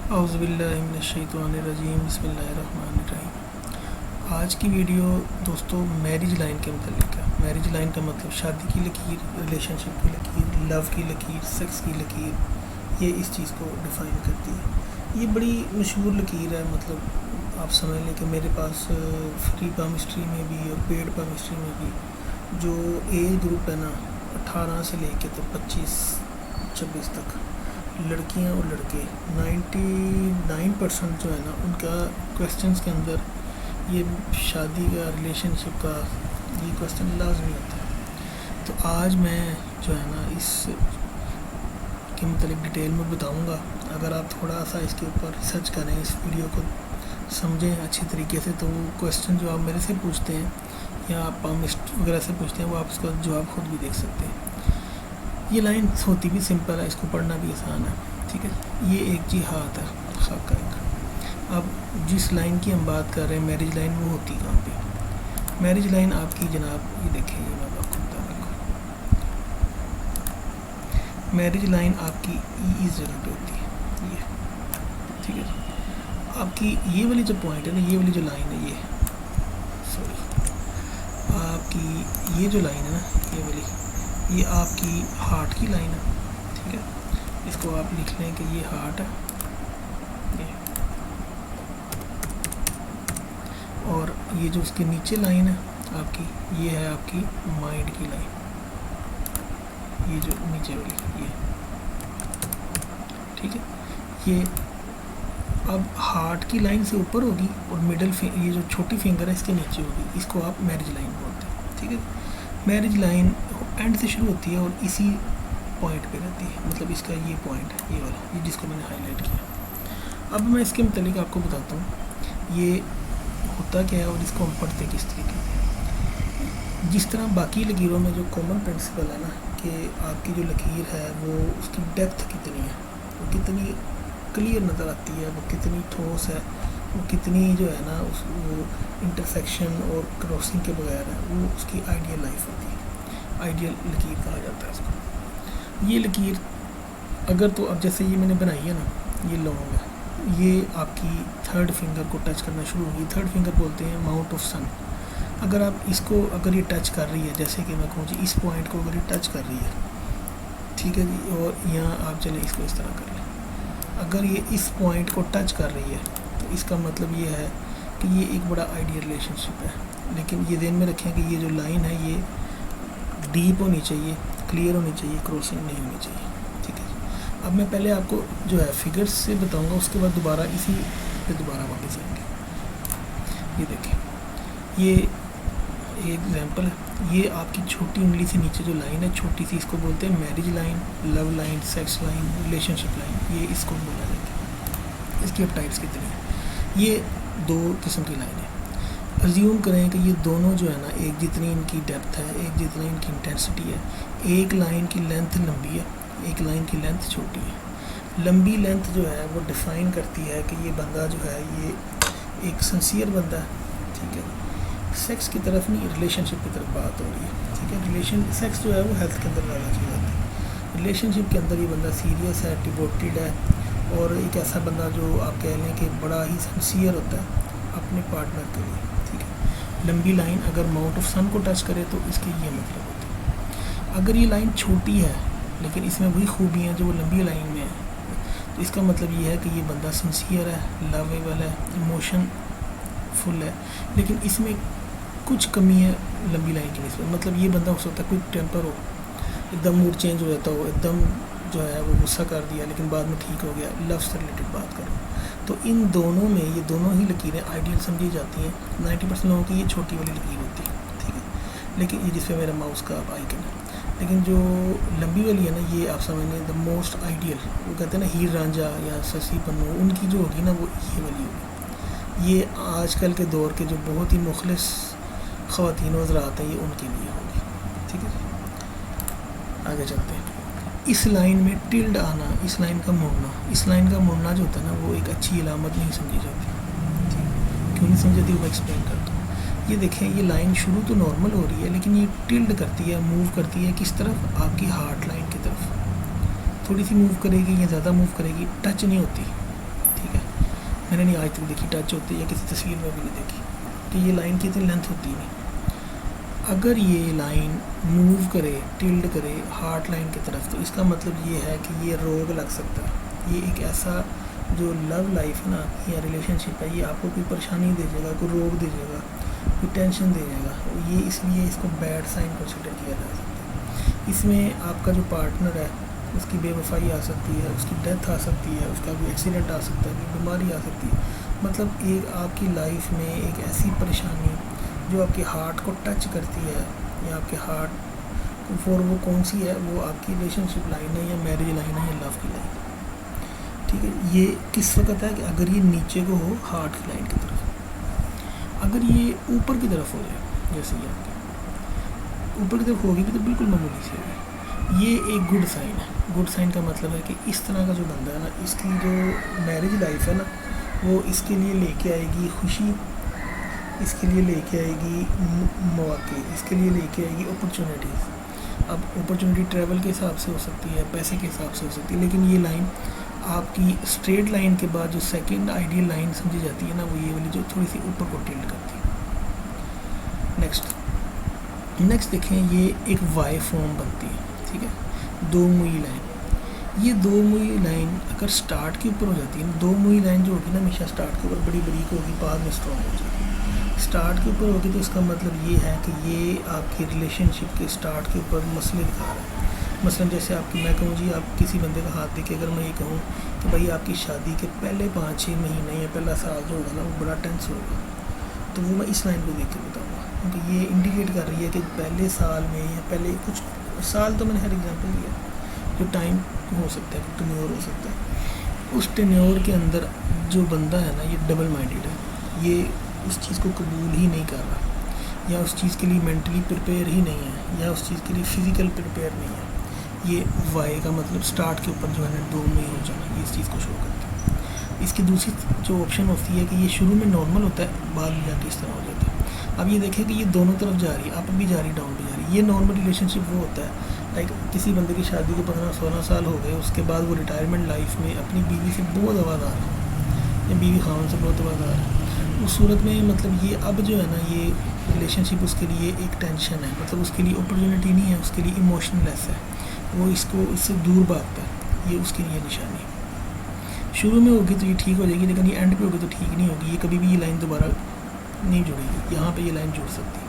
औज़ुबिल्लाहिमिनश्शैतानिर्रजीम बिस्मिल्लाहिर्रहमानिर्रहीम। आज की वीडियो दोस्तों मैरिज लाइन के मतलब है। मैरिज लाइन का मतलब शादी की लकीर, रिलेशनशिप की लकीर, लव की लकीर, सेक्स की लकीर, ये इस चीज़ को डिफ़ाइन करती है। ये बड़ी मशहूर लकीर है। मतलब आप समझ लें कि मेरे पास फ्री पामिस्ट्री में भी और पेड पामिस्ट्री में भी जो एज ग्रुप है ना 18 से लेके तो 25-26 तक, लड़कियां और लड़के 99% जो है ना उनका क्वेश्चंस के अंदर ये शादी का, रिलेशनशिप का ये क्वेश्चन लाजमी होता है। तो आज मैं जो है ना इस के मतलब डिटेल में बताऊंगा। अगर आप थोड़ा सा इसके ऊपर रिसर्च करें, इस वीडियो को समझें अच्छी तरीके से, तो वो क्वेश्चन जो आप मेरे से पूछते हैं या आप पामिस्ट वगैरह से पूछते हैं वो आप उसका जवाब खुद भी देख सकते हैं। ये लाइन होती भी सिंपल है, इसको पढ़ना भी आसान है। ठीक है, ये एक जिहाद है खाका एक। अब जिस लाइन की हम बात कर रहे हैं मैरिज लाइन, वो होती कहाँ पे? मैरिज लाइन आपकी जनाब ये देखें, ये मैं आपको बता रहा हूँ। मैरिज लाइन आपकी इस जगह पे होती है ये। ठीक है, आपकी ये वाली जो पॉइंट है ना, ये वाली जो लाइन है, ये सॉरी आपकी ये जो लाइन है ना, ये वाली, ये आपकी हार्ट की लाइन है। ठीक है, इसको आप लिख लें कि ये हार्ट है ये। और ये जो उसके नीचे लाइन है आपकी, ये है आपकी माइंड की लाइन। ये जो नीचे वाली ये, ठीक है, ये अब हार्ट की लाइन से ऊपर होगी और मिडल ये जो छोटी फिंगर है इसके नीचे होगी। इसको आप मैरिज लाइन बोलते हैं। ठीक है, मैरिज लाइन एंड से शुरू होती है और इसी पॉइंट पे रहती है। मतलब इसका ये पॉइंट है, ये वाला, ये जिसको मैंने हाईलाइट किया। अब मैं इसके मतलब आपको बताता हूँ ये होता क्या है और इसको हम पढ़ते किस तरीके से। जिस तरह बाकी लकीरों में जो कॉमन प्रिंसिपल है ना कि आपकी जो लकीर है वो उसकी डेप्थ कितनी है, वो कितनी क्लियर नज़र आती है, वो कितनी ठोस है, वो कितनी जो है ना वो इंटरसेक्शन और क्रॉसिंग के बगैर है, वो उसकी आइडियल लाइफ होती है। आइडियल लकीर कहा जाता है इसको। ये लकीर अगर तो अब जैसे ये मैंने बनाई है ना, ये लॉन्ग है, ये आपकी थर्ड फिंगर को टच करना शुरू होगी। थर्ड फिंगर बोलते हैं माउंट ऑफ सन। अगर आप इसको, अगर ये टच कर रही है, जैसे कि मैं कहूँ जी इस पॉइंट को अगर ये टच कर रही है, ठीक है जी, और यहाँ आप चले इसको इस तरह कर लें, अगर ये इस पॉइंट को टच कर रही है तो इसका मतलब ये है कि ये एक बड़ा आइडियल रिलेशनशिप है। लेकिन ये ध्यान में रखें कि ये जो लाइन है ये डीप होनी चाहिए, क्लियर होनी चाहिए, क्रॉसिंग नहीं होनी चाहिए। ठीक है, अब मैं पहले आपको जो है फिगर्स से बताऊंगा, उसके बाद दोबारा इसी पे दोबारा वापस आएंगे। ये देखें, ये एक एग्जांपल है। ये आपकी छोटी उंगली से नीचे जो लाइन है छोटी सी, इसको बोलते हैं marriage line, love line, sex line, relationship line, ये इसको बोला जाता है। इसकी अब टाइप्स कितनी है? ये दो किस्म की लाइन है। अज्यूम करें कि ये दोनों जो है ना एक जितनी इनकी डेप्थ है, एक जितनी इनकी इंटेंसिटी है। एक लाइन की लेंथ लंबी है, एक लाइन की लेंथ छोटी है। लंबी लेंथ जो है वो डिफ़ाइन करती है कि ये बंदा जो है ये एक सिंसियर बंदा है। ठीक है, सेक्स की तरफ नहीं, रिलेशनशिप की तरफ बात हो रही है। ठीक है, सेक्स जो है वो हेल्थ के अंदर ज़्यादा चीज़ आती है। रिलेशनशिप के अंदर ये बंदा सीरियस है, डिवोटेड है, और एक ऐसा बंदा जो आप कह लें कि बड़ा ही सिंसियर होता है अपने पार्टनर के लिए। ठीक है, लंबी लाइन अगर माउंट ऑफ सन को टच करे तो इसके ये मतलब होता है। अगर ये लाइन छोटी है लेकिन इसमें वही खूबियाँ जो वो लंबी लाइन में है, तो इसका मतलब ये है कि ये बंदा सिंसियर है, लवेबल है, इमोशन फुल है, लेकिन इसमें कुछ कमी है लंबी लाइन की निस्बत। मतलब ये बंदा हो सकता है कोई टेम्पर हो, एकदम मूड चेंज हो जाता हो, एकदम जो है वो गुस्सा कर दिया लेकिन बाद में ठीक हो गया। लव से रिलेटेड बात करो तो इन दोनों में ये दोनों ही लकीरें आइडियल समझी जाती हैं। 90% लोगों की ये छोटी वाली लकीर होती है। ठीक है, लेकिन ये जिसमें मेरा माउस का आइकन है, लेकिन जो लंबी वाली है ना ये आप समझ लें द मोस्ट आइडियल, वो कहते हैं ना हीर रांझा या शशि पन्नू, उनकी जो होगी ना वो ये वाली होगी। ये आजकल के दौर के जो बहुत ही मुखलिस ख़वातीन हज़रात हैं ये उनके लिए होगी। ठीक है, आगे चलते हैं। इस लाइन में टिल्ड आना, इस लाइन का मुड़ना, इस लाइन का मुड़ना जो होता है ना वो एक अच्छी अलामत नहीं समझी जाती। ठीक, क्यों नहीं समझी जाती वो एक्सप्लेन करता हूँ। ये देखें, ये लाइन शुरू तो नॉर्मल हो रही है लेकिन ये टिल्ड करती है, मूव करती है किस तरफ? आपकी हार्ट लाइन की तरफ। थोड़ी सी मूव करेगी या ज़्यादा मूव करेगी, टच नहीं होती। ठीक मैंने नहीं आज तक देखी टच होती या किसी तस्वीर में भी नहीं देखी। तो ये लाइन की इतनी लेंथ होती नहीं। अगर ये लाइन मूव करे, टिल्ड करे हार्ट लाइन की तरफ, तो इसका मतलब ये है कि ये रोग लग सकता है। ये एक ऐसा जो लव लाइफ है ना या रिलेशनशिप है, ये आपको कोई परेशानी दे जाएगा, कोई रोग दे जाएगा, कोई टेंशन दे जाएगा। ये इसलिए इसको बैड साइन कंसिडर किया जा सकता है। इसमें आपका जो पार्टनर है उसकी बेवफाई आ सकती है, उसकी डेथ आ सकती है, उसका कोई एक्सीडेंट आ सकता है, कोई बीमारी आ सकती है। मतलब एक आपकी लाइफ में एक ऐसी परेशानी जो आपके हार्ट को टच करती है या आपके हार्ट फॉर वो कौन सी है, वो आपकी रिलेशनशिप लाइन है या मैरिज लाइन है या लव की लाइन है। ठीक है, ये किस वक्त है कि अगर ये नीचे को हो हार्ट की लाइन की तरफ, अगर ये ऊपर की तरफ हो जाए, जैसे ये आपके ऊपर की तरफ होगी भी तो बिल्कुल मामूली सी होगी, ये एक गुड साइन है। गुड साइन का मतलब है कि इस तरह का जो बंदा है ना, इसकी जो मैरिज लाइफ है ना, वो इसके लिए लेके आएगी खुशी, इसके लिए लेके आएगी मौके, इसके लिए लेके आएगी अपॉर्चुनिटीज़। अब अपॉर्चुनिटी ट्रैवल के हिसाब से हो सकती है, पैसे के हिसाब से हो सकती है, लेकिन ये लाइन आपकी स्ट्रेट लाइन के बाद जो सेकंड आइडियल लाइन समझी जाती है ना, वो ये वाली जो थोड़ी सी ऊपर को टिल्ट करती है। नेक्स्ट देखें, ये एक वाई फॉर्म बनती है। ठीक है, दो मुई लाइन। ये दो मुई लाइन अगर स्टार्ट के ऊपर हो जाती है, दो मुई लाइन जो होगी ना हमेशा स्टार्ट के ऊपर बड़ी बरीक होगी, बाद में स्ट्रॉन्ग हो जाएगी। स्टार्ट के ऊपर होगी तो इसका मतलब ये है कि ये आपकी रिलेशनशिप के स्टार्ट के ऊपर मसले दिखा रहा है। मसलन जैसे आपकी, मैं कहूँ जी, आप किसी बंदे का हाथ देखे, अगर मैं ये कहूँ कि भाई आपकी शादी के पहले 5-6 महीने या पहला साल जो होगा ना वो बड़ा टेंस होगा, तो वो मैं इस लाइन को देख के बताऊँगा, क्योंकि ये इंडिकेट कर रही है कि पहले साल में या पहले कुछ साल, तो मैंने हर एग्जांपल दिया, जो टाइम हो सकता है, टेन्योर हो सकता है, उस टेन्योर के अंदर जो बंदा है ना, ये डबल माइंडेड है, ये उस चीज़ को कबूल ही नहीं कर रहा, या उस चीज़ के लिए मेंटली प्रिपेयर ही नहीं है, या उस चीज़ के लिए फ़िज़िकल प्रिपेयर नहीं है। ये वाई का मतलब स्टार्ट के ऊपर जो है ना दो में हो जाना, ये इस चीज़ को शो करता है। इसकी दूसरी जो ऑप्शन होती है कि ये शुरू में नॉर्मल होता है, बाद में जाके इस तरह हो जाता है। अब ये देखें कि ये दोनों तरफ जा रही है, अप भी जा रही, डाउन भी जा रही है। ये नॉर्मल रिलेशनशिप वो होता है, लाइक किसी बंदे की शादी को 15-16 साल हो गए, उसके बाद वो रिटायरमेंट लाइफ में अपनी बीवी से बहुत आवाज़ार है या बीवी खान से बहुत आवाज़ार है। उस सूरत में मतलब ये अब जो है ना, ये रिलेशनशिप उसके लिए एक टेंशन है, मतलब उसके लिए अपॉर्चुनिटी नहीं है, उसके लिए इमोशनलेस है, वो इससे दूर भागता है। ये उसके लिए निशानी है। शुरू में होगी तो ये ठीक हो जाएगी, लेकिन ये एंड पे होगी तो ठीक नहीं होगी, ये कभी भी ये लाइन दोबारा नहीं जुड़ेगी। यहाँ पे ये लाइन जुड़ सकती है।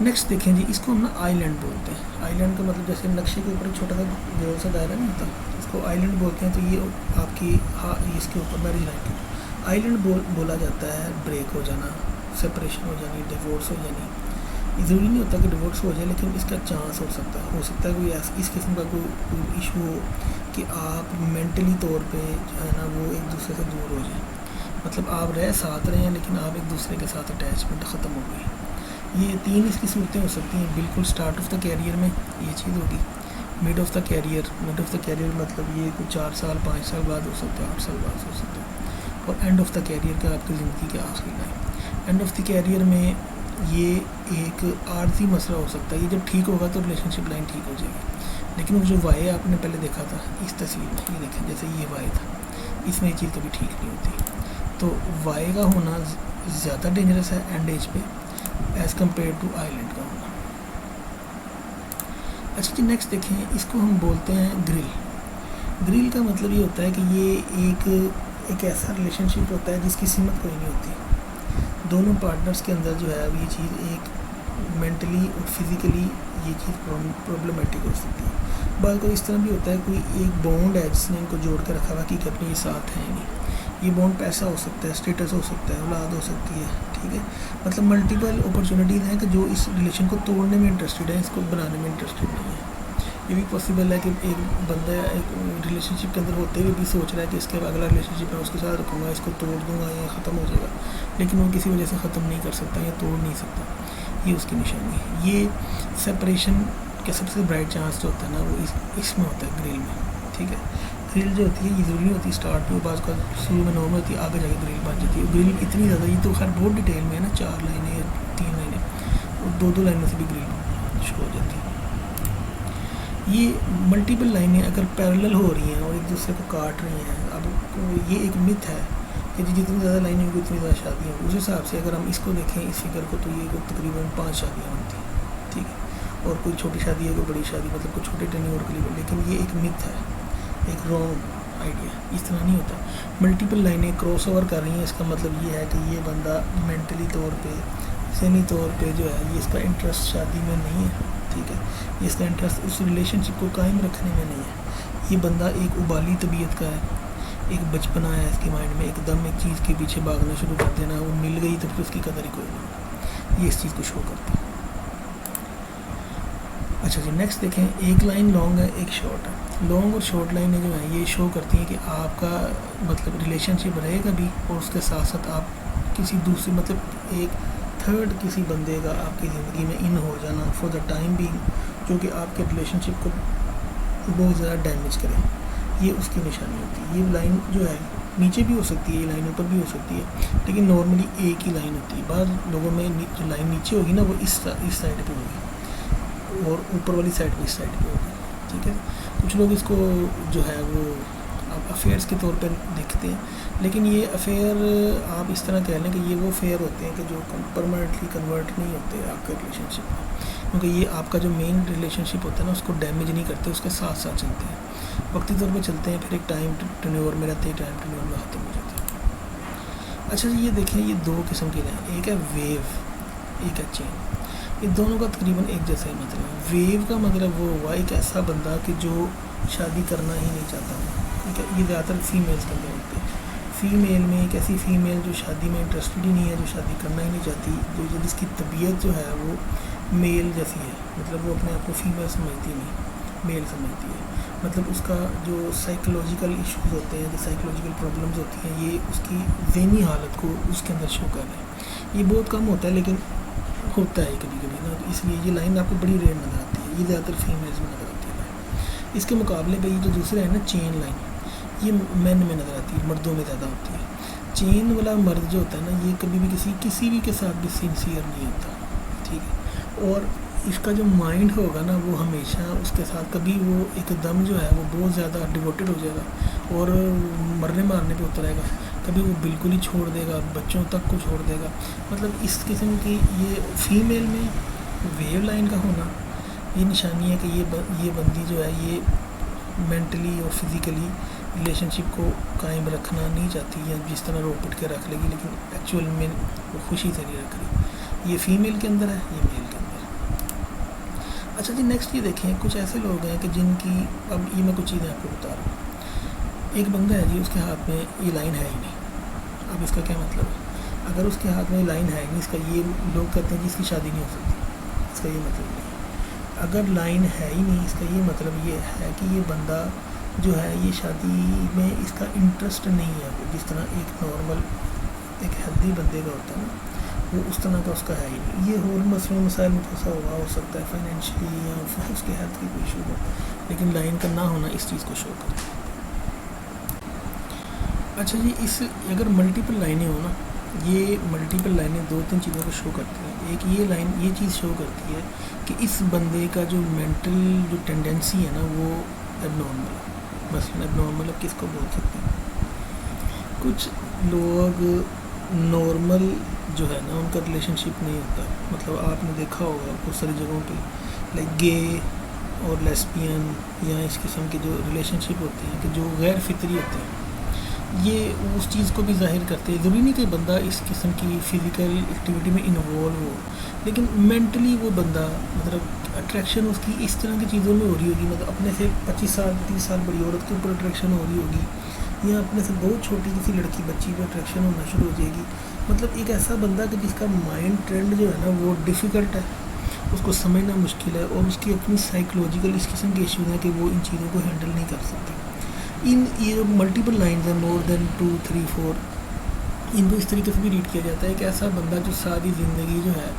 नेक्स्ट देखें जी, इसको हम ना आइलैंड बोलते हैं। आइलैंड का मतलब जैसे नक्शे के ऊपर एक छोटा सा गोल सा दायरा नहीं होता, इसको आइलैंड बोलते हैं। तो ये आपकी इसके ऊपर मैरिज लाइन के आइलैंड बोला जाता है ब्रेक हो जाना, सेपरेशन हो जानी, डिवोर्स हो जानी। ज़रूरी नहीं होता कि डिवोर्स हो जाए, लेकिन इसका चांस हो सकता है कोई इस किस्म का कोई इशू हो कि आप मेंटली तौर पे जो है ना वो एक दूसरे से दूर हो जाए। मतलब आप साथ रहे हैं, लेकिन आप एक दूसरे के साथ अटैचमेंट ख़त्म हो गई। ये 3 इसकी सूरतें हो सकती हैं। बिल्कुल स्टार्ट ऑफ द कैरियर में ये चीज़ होगी, मिड ऑफ द कैरियर मतलब ये कुछ 4 साल 5 साल बाद हो सकता है, 8 साल बाद हो सकता है, और एंड ऑफ द कैरियर का आपकी ज़िंदगी के आखिरी line. End of the career में ये एक आर्जी मसला हो सकता है। ये जब ठीक होगा तो रिलेशनशिप लाइन ठीक हो जाएगी। लेकिन वो जो वाई आपने पहले देखा था इस तस्वीर में, ये देखें जैसे ये वाई था, इसमें ये चीज़ कभी ठीक नहीं होती। तो वाई का होना ज़्यादा डेंजरस है एंड एज पे एज़ कम्पेयर टू आइलैंड का होना। अच्छा जी, नेक्स्ट देखें, इसको हम बोलते हैं ग्रिल। ग्रिल का मतलब ये होता है कि ये एक ऐसा रिलेशनशिप होता है जिसकी सीमत कोई नहीं होती। दोनों पार्टनर्स के अंदर जो है अब ये चीज़ एक मेंटली और फिज़िकली ये चीज़ प्रॉब्लमेटिक हो सकती है। बात को इस तरह भी होता है, कोई एक बॉन्ड है जिसने इनको जोड़ कर रखा हुआ कि अपने ये साथ हैं नहीं। ये बॉन्ड पैसा हो सकता है, स्टेटस हो सकता है, औलाद हो सकती है। ठीक है, मतलब मल्टीपल अपॉर्चुनिटीज़ हैं कि जो इस रिलेशन को तोड़ने में इंटरेस्टेड है, इसको बनाने में इंटरेस्टेड नहीं है। ये भी पॉसिबल है कि एक बंदा एक रिलेशनशिप के अंदर होते हुए भी सोच रहा है कि इसके अगला रिलेशनशिप है उसके साथ रखूँगा, इसको तोड़ दूँगा या ख़त्म हो जाएगा, लेकिन वो किसी वजह से ख़त्म नहीं कर सकता या तोड़ नहीं सकता। ये उसकी निशानी है। ये सेपरेशन का सबसे ब्राइट चांस जो होता है ना, वो इसमें होता है, ग्रिल में। ठीक है, ग्रिल जो होती है ये ज़रूरी होती है स्टार्ट में, बाद का शुरू में नॉर्मल होती है, आगे जाके ग्रिल बन जाती है। ग्रिल इतनी ज़्यादा, ये तो खैर बहुत डिटेल में है ना, 4 लाइनें या 3 लाइनें और 2-2 लाइनों से भी ग्रिल शुरू हो जाती है। ये मल्टीपल लाइनें अगर पैरेलल हो रही हैं और एक दूसरे को काट रही हैं, अब ये एक मिथ है कि जितनी ज़्यादा लाइनें होंगी उतनी ज़्यादा शादियाँ होंगी। उस हिसाब से अगर हम इसको देखें, इस फिगर को, तो ये तकरीबन 5 शादियाँ बनती हैं, ठीक है। और कोई छोटी शादी है, कोई बड़ी शादी, मतलब कोई छोटे टेन्योर के लिए, लेकिन ये एक मिथ है, एक रॉन्ग आइडिया। इस तरह नहीं होता। मल्टीपल लाइनें क्रॉस ओवर कर रही हैं, इसका मतलब ये है कि ये बंदा मेंटली तौर पे, ज़हनी तौर पे जो है, ये इसका इंटरेस्ट शादी में नहीं है, ठीक है। ये इसका इंटरेस्ट उस रिलेशनशिप को कायम रखने में नहीं है। ये बंदा एक उबाली तबीयत का है, एक बचपना है इसके माइंड में, एकदम एक चीज़ के पीछे भागना शुरू कर देना, वो मिल गई तो फिर उसकी कदर ही कोई नहीं। ये इस चीज़ को शो करता है। अच्छा जी, नेक्स्ट देखें, एक लाइन लॉन्ग है, एक शॉर्ट है। लॉन्ग और शॉर्ट लाइनें जो हैं ये शो करती हैं कि आपका मतलब रिलेशनशिप रहेगा भी, और उसके साथ साथ आप किसी दूसरे, मतलब एक थर्ड किसी बंदे का आपकी ज़िंदगी में इन हो जाना फॉर द टाइम बीइंग, जो कि आपके रिलेशनशिप को बहुत ज़्यादा डैमेज करे, ये उसकी निशानी होती है। ये लाइन जो है नीचे भी हो सकती है, ये लाइन ऊपर भी हो सकती है, लेकिन नॉर्मली एक ही लाइन होती है। बाद लोगों में जो लाइन नीचे होगी ना, वो इस साइड पे होगी, और ऊपर वाली साइड पे इस साइड पे होगी, ठीक है। कुछ लोग इसको जो है वो अफेयर्स के तौर पे देखते हैं, लेकिन ये अफेयर आप इस तरह कह लें कि ये वो अफेयर होते हैं कि जो परमानेंटली कन्वर्ट नहीं होते आपके रिलेशनशिप में, क्योंकि ये आपका जो मेन रिलेशनशिप होता है ना, उसको डैमेज नहीं करते, उसके साथ साथ चलते हैं, वक्ती तौर पे चलते हैं, फिर एक टाइम टेन्योर में रहते हैं, टाइम टेन्योर में ख़त्म हो जाते हैं। अच्छा जी, ये देखें, ये दो किस्म के हैं, एक है वेव, एक है चेन। ये दोनों का तकरीबन एक जैसा ही मतलब है। वेव का मतलब वो हुआ एक ऐसा बंदा कि जो शादी करना ही नहीं चाहता, ठीक है। ये ज़्यादातर फीमेल्स के अंदर होते हैं। फ़ीमेल में एक ऐसी फ़ीमेल जो शादी में इंटरेस्टेड ही नहीं है, जो शादी करना ही नहीं चाहती, जो जिसकी तबीयत जो है वो मेल जैसी है, मतलब वो अपने आप को फीमेल समझती नहीं, मेल समझती है। मतलब उसका जो साइकोलॉजिकल इश्यूज़ होते हैं, जो साइकोलॉजिकल प्रॉब्लम्स होती हैं, ये उसकी ज़हनी हालत को उसके अंदर शो कर रहे हैं। ये बहुत कम होता है, लेकिन होता है कभी कभी ना, तो इसलिए ये लाइन आपको बड़ी रेयर नज़र आती है। ये ज़्यादातर फीमेल्स में नज़र आती है। इसके मुकाबले पे ये जो दूसरा है ना, चेन लाइन, ये मेन में नज़र आती है, मर्दों में ज़्यादा होती है। चेन वाला मर्द जो होता है ना, ये कभी भी किसी भी के साथ भी सिंसियर नहीं होता, ठीक है। और इसका जो माइंड होगा ना, वो हमेशा उसके साथ, कभी वो एकदम जो है वो बहुत ज़्यादा डिवोटेड हो जाएगा और मरने मारने पे उतरेगा, कभी वो बिल्कुल ही छोड़ देगा, बच्चों तक को छोड़ देगा। मतलब इस किस्म की ये फीमेल में वेव लाइन का होना, ये निशानी है कि ये बंदी जो है ये मेंटली और फिज़िकली रिलेशनशिप को कायम रखना नहीं चाहती, या जिस तरह रो पिट के रख लेगी, लेकिन एक्चुअल में वो खुशी से नहीं रख रही। ये फीमेल के अंदर है, ये मेल के अंदर। अच्छा जी, नेक्स्ट ये देखें, कुछ ऐसे लोग हैं कि जिनकी, अब ये मैं कुछ चीज़ें आपको बता रहा हूँ। एक बंदा है जी, उसके हाथ में ये लाइन है ही नहीं। अब इसका क्या मतलब है? अगर उसके हाथ में लाइन है नहीं, इसका ये लोग कहते हैं कि इसकी शादी नहीं हो सकती, इसका ये मतलब नहीं। अगर लाइन है ही नहीं, इसका ये मतलब ये है कि ये बंदा जो है ये शादी में इसका इंटरेस्ट नहीं है। जिस तरह एक नॉर्मल एक हेल्दी बंदे का होता है ना, वो उस तरह का उसका है ही नहीं। ये और मसलों मसाइल में फंसा हुआ हो सकता है, फाइनेंशियली या उसके हेल्थ की कोई इशू हो, लेकिन लाइन का ना होना इस चीज़ को शो करता है। अच्छा जी, इस अगर मल्टीपल लाइनें हो ना, ये मल्टीपल लाइनें दो तीन चीज़ों को शो करती हैं। एक ये लाइन ये चीज़ शो करती है कि इस बंदे का जो मेंटल जो टेंडेंसी है ना, वो एबनॉर्मल है। मसलन एबनॉर्मल अब किसको बोल सकते हैं? कुछ लोग नॉर्मल जो है ना, उनका रिलेशनशिप नहीं होता। मतलब आपने देखा होगा बहुत सारी जगहों पे, लाइक गे और लेस्बियन या इस किस्म के जो रिलेशनशिप होते हैं कि जो गैर फितरी होते हैं, ये उस चीज़ को भी ज़ाहिर करते हैं। ज़रूरी नहीं कि बंदा इस किस्म की फ़िज़िकल एक्टिविटी में इन्वॉल्व हो, लेकिन मेंटली वो बंदा, मतलब अट्रैक्शन उसकी इस तरह की चीज़ों में हो रही होगी। मतलब अपने से 25 साल 30 साल बड़ी औरत के ऊपर अट्रैक्शन हो रही होगी, या अपने से बहुत छोटी किसी लड़की बच्ची पर अट्रैक्शन होना शुरू हो जाएगी। मतलब एक ऐसा बंदा कि जिसका माइंड ट्रेंड जो है ना, वो डिफ़िकल्ट है, उसको समझना मुश्किल है, और उसकी अपनी साइकोलॉजिकल इस किस्म के इशूज़ हैं कि वो इन चीज़ों को हैंडल नहीं कर सकता। ये मल्टीपल लाइन्स हैं, मोर देन 2 3 4, इनको इस तरीके से भी रीड किया जाता है कि ऐसा बंदा जो सारी ज़िंदगी जो है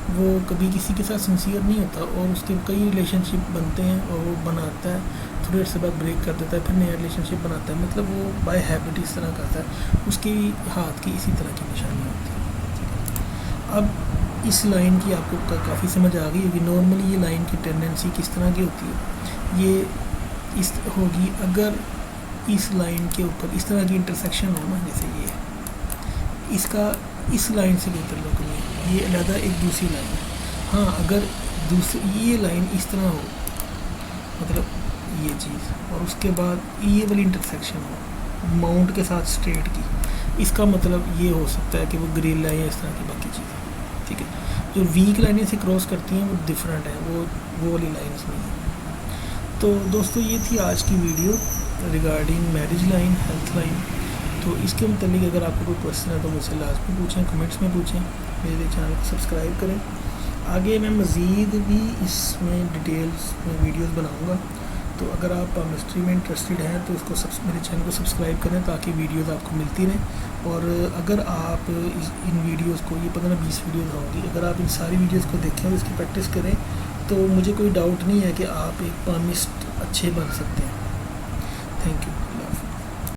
वो कभी किसी के साथ सिंसियर नहीं होता, और उसके कई रिलेशनशिप बनते हैं और वो बनाता है, थोड़ी देर से बाद ब्रेक कर देता है, फिर नया रिलेशनशिप बनाता है। मतलब वो बाय हैबिट इस तरह करता है, उसकी हाथ की इसी तरह की निशानियाँ होती हैं। अब इस लाइन की आपको काफ़ी समझ आ गई होगी। नॉर्मली ये लाइन की टेंडेंसी किस तरह की होती है? ये इस होगी अगर इस लाइन के ऊपर इस तरह की इंटरसेक्शन हो ना, जैसे ये इसका इस लाइन से कोई ताल्लुक नहीं है, ये अलहदा एक दूसरी लाइन है। हाँ, अगर दूसरी ये लाइन इस तरह हो, मतलब ये चीज़, और उसके बाद ये वाली इंटरसेक्शन हो माउंट के साथ स्ट्रेट की, इसका मतलब ये हो सकता है कि वो ग्रिल है या इस तरह की बाकी चीज़ें, ठीक है। जो वीक लाइनें से क्रॉस करती हैं वो डिफरेंट है, वो वाली लाइन्स नहीं है। तो दोस्तों ये थी आज की video regarding marriage line, health line. तो इसके मतलब अगर आपको कोई क्वेश्चन है तो मुझसे लाजमी पूछें, कमेंट्स में पूछें, मेरे चैनल को सब्सक्राइब करें। आगे मैं मज़ीद भी इसमें डिटेल्स में वीडियोस बनाऊंगा, तो अगर आप केमिस्ट्री में इंटरेस्टेड हैं तो इसको मेरे चैनल को सब्सक्राइब करें ताकि वीडियोस आपको मिलती रहें। और अगर आप इन वीडियोस को, ये 15-20 वीडियोस होंगी, अगर आप इन सारी वीडियोस को देखें और इसकी प्रैक्टिस करें तो मुझे कोई डाउट नहीं है कि आप एक केमिस्ट अच्छे बन सकते हैं। Thank you.